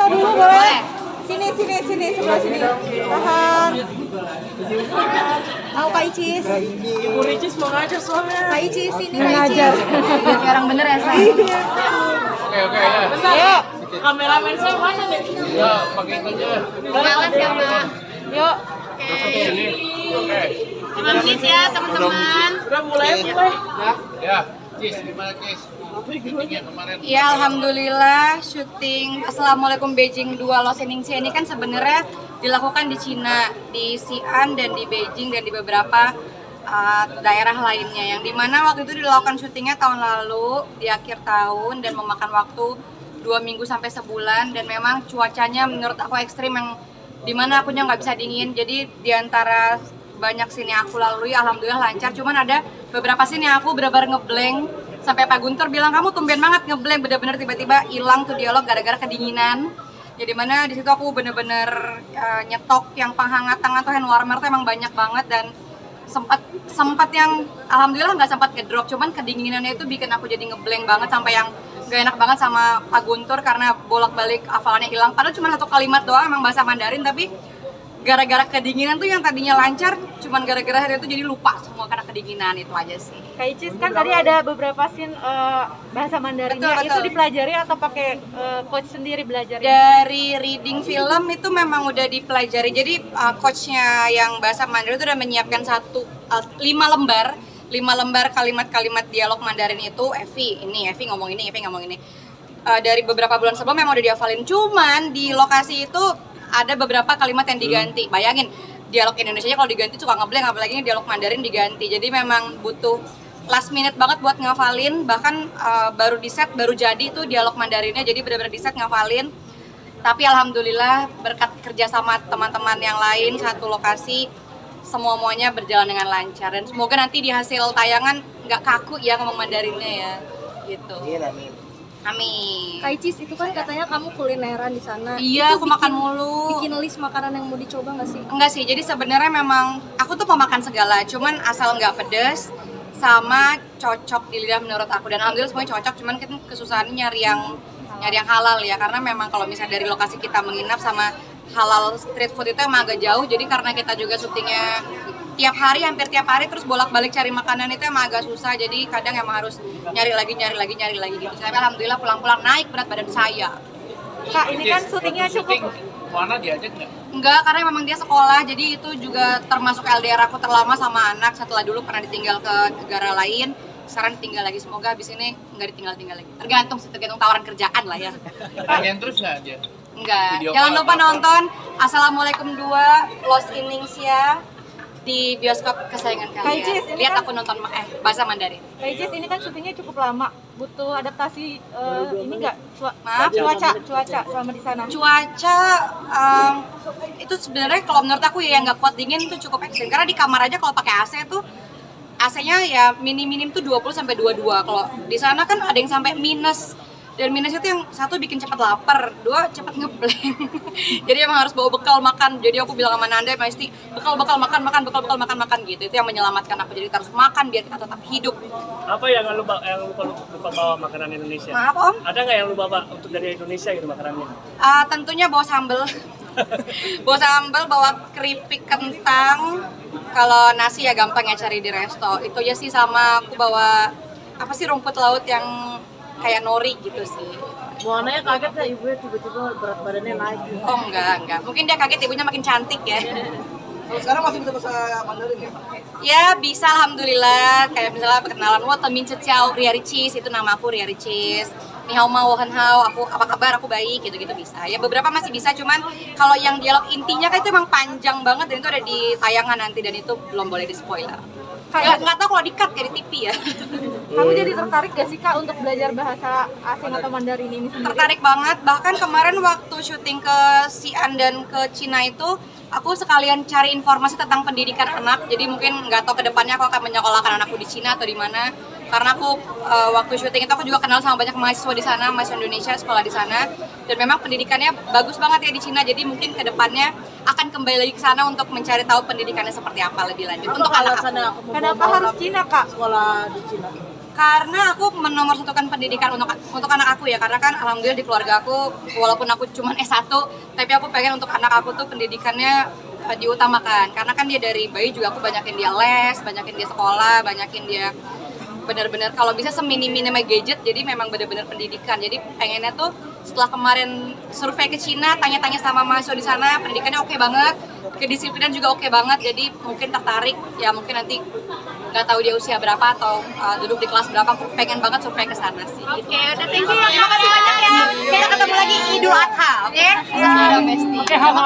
dulu boleh? Sini, sebelah sini. Tahan. Mau Kak Icis? Ibu Ricis mau ngajar soalnya. Kak Icis, sini Kak Icis. Kayak orang bener ya, Say? Oke ya. Yuk. Kameramen saya mana nih? Ya, pakai itu aja. Kenalan siapa? Yuk. Ini. Oke. Teman Cis ya, teman-teman. Udah mulai. Ya, Cis, gimana Cis? Syutingnya kemarin. Ya, alhamdulillah syuting Assalamualaikum Beijing 2 Los Ningsia ini kan sebenarnya dilakukan di Cina, di Xi'an dan di Beijing dan di beberapa daerah lainnya, yang dimana waktu itu dilakukan syutingnya tahun lalu di akhir tahun dan memakan waktu 2 minggu sampai sebulan, dan memang cuacanya menurut aku ekstrim, yang dimana akunya nggak bisa dingin. Jadi diantara banyak scene yang aku lalui alhamdulillah lancar, cuman ada beberapa scene yang aku benar-benar ngeblank sampai Pak Guntur bilang kamu tumben banget ngeblank, bener-bener tiba-tiba hilang tuh dialog gara-gara kedinginan. Jadi mana di situ aku bener-bener nyetok yang penghangat tangan tuh, hand warmer tuh emang banyak banget, dan sempat yang alhamdulillah nggak sempat ngedrop, cuman kedinginannya itu bikin aku jadi ngeblank banget sampai yang gak enak banget sama Pak Guntur karena bolak-balik hafalannya hilang. Padahal cuma satu kalimat doang emang bahasa Mandarin, tapi gara-gara kedinginan tuh yang tadinya lancar, cuman gara-gara hari itu jadi lupa semua karena kedinginan. Itu aja sih. Kak Icis, kan tadi ada beberapa scene bahasa Mandarinnya. Itu dipelajari atau pakai coach sendiri belajar? Dari reading film itu memang udah dipelajari. Jadi coachnya yang bahasa Mandarin itu udah menyiapkan 5 lembar kalimat-kalimat dialog Mandarin itu. Evi ngomong ini. Dari beberapa bulan sebelum memang udah dihafalin. Cuman di lokasi itu ada beberapa kalimat yang diganti. Bayangin, dialog Indonesianya kalau diganti suka ngeblank, apalagi ini dialog Mandarin diganti. Jadi memang butuh last minute banget buat ngafalin. Bahkan baru di set, baru jadi tuh dialog Mandarinnya. Jadi benar-benar di set ngafalin. Tapi alhamdulillah berkat kerja sama teman-teman yang lain satu lokasi, semuanya berjalan dengan lancar. Dan semoga nanti di hasil tayangan nggak kaku ya ngomong Mandarinnya ya. Gitu. Amin. Kak Icis, itu kan katanya kamu kulineran di sana. Iya, Itu aku makan mulu. Bikin list makanan yang mau dicoba nggak sih? Enggak sih, jadi sebenarnya memang aku tuh mau makan segala, cuman asal nggak pedes sama cocok di lidah menurut aku. Dan alhamdulillah semuanya cocok, cuman kan kesusahannya nyari yang halal ya, karena memang kalau misalnya dari lokasi kita menginap sama halal street food itu emang agak jauh. Jadi karena kita juga syutingnya hampir tiap hari terus bolak-balik cari makanan itu emang agak susah. Jadi kadang emang harus nyari lagi gitu. Tapi alhamdulillah pulang-pulang naik berat badan saya. Kak, ini kan syutingnya cukup. Mana diajak nggak? Enggak, karena memang dia sekolah, jadi itu juga termasuk LDR aku terlama sama anak. Setelah dulu pernah ditinggal ke negara lain, sekarang ditinggal lagi. Semoga habis ini nggak ditinggal lagi. Tergantung tawaran kerjaan lah ya. Pengen terus nggak dia? Enggak. Video Jangan call lupa apa? nonton Assalamualaikum 2 Los Ningsia di bioskop kesayangan Kak Icis, kalian. ini Lihat kan- aku nonton bahasa Mandarin. Kak Icis, ini kan syutingnya cukup lama. Butuh adaptasi ini nggak? Maaf? Cuaca selama di sana. Cuaca itu sebenarnya kalau menurut aku ya yang nggak kuat dingin itu cukup ekstrim, karena di kamar aja kalau pakai AC tuh AC-nya ya minim tuh 20 sampai 22. Kalau di sana kan ada yang sampai minus. Dan minus itu yang satu bikin cepat lapar, 2 cepat ngeblank. Jadi emang harus bawa bekal makan. Jadi aku bilang sama Nanda sama Isti, bekal makan gitu. Itu yang menyelamatkan aku. Jadi kita harus makan biar kita tetap hidup. Apa yang lupa bawa makanan Indonesia? Maaf Om. Ada nggak yang lu bawa untuk dari Indonesia gitu makanannya? Tentunya bawa sambal. bawa keripik kentang. Kalau nasi ya gampang ya cari di resto. Itu aja sih, sama aku bawa rumput laut yang kayak nori gitu sih. Buananya kaget nggak ibunya tiba-tiba berat badannya naik? Oh enggak. Mungkin dia kaget ibunya makin cantik ya. Kalau sekarang masih bisa bahasa Mandarin ya? Ya bisa alhamdulillah. Kayak misalnya perkenalan, temin ceciao Ria Ricis, itu nama aku Ria Ricis. Ni hao ma wo han hao, aku apa kabar, aku baik, gitu-gitu bisa. Ya beberapa masih bisa, cuman kalau yang dialog intinya kan itu emang panjang banget dan itu ada di tayangan nanti, dan itu belum boleh di spoiler. Nggak tahu kalau di-cut ya di TV ya. Kamu jadi tertarik gak sih Kak untuk belajar bahasa asing atau Mandarin ini sendiri? Tertarik banget, bahkan kemarin waktu syuting ke Xi'an dan ke Cina itu aku sekalian cari informasi tentang pendidikan anak. Jadi mungkin nggak tahu kedepannya aku akan menyekolahkan anakku di Cina atau di mana. Karena aku waktu syuting itu aku juga kenal sama banyak mahasiswa di sana, mahasiswa Indonesia sekolah di sana. Dan memang pendidikannya bagus banget ya di Cina. Jadi mungkin kedepannya akan kembali lagi ke sana untuk mencari tahu pendidikannya seperti apa lebih lanjut. Untuk anak aku. Kenapa harus Cina Kak? Sekolah di Cina. Karena aku menomorsatukan pendidikan untuk anak aku ya, karena kan alhamdulillah di keluarga aku walaupun aku cuma S1 tapi aku pengen untuk anak aku tuh pendidikannya diutamakan, karena kan dia dari bayi juga aku banyakin dia les, banyakin dia sekolah, banyakin dia benar-benar kalau bisa seminim-minimnya gadget, jadi memang benar-benar pendidikan. Jadi pengennya tuh setelah kemarin survei ke Cina, tanya-tanya sama mahasiswa di sana, pendidikannya oke banget, kedisiplinan juga oke banget, jadi mungkin tertarik ya, mungkin nanti nggak tahu dia usia berapa atau duduk di kelas berapa, aku pengen banget survei ke sana sih. Oke, udah thank you. Terima kasih banyak ya. Kita ketemu lagi Idul Adha, oke? Domestik. Oke, halo.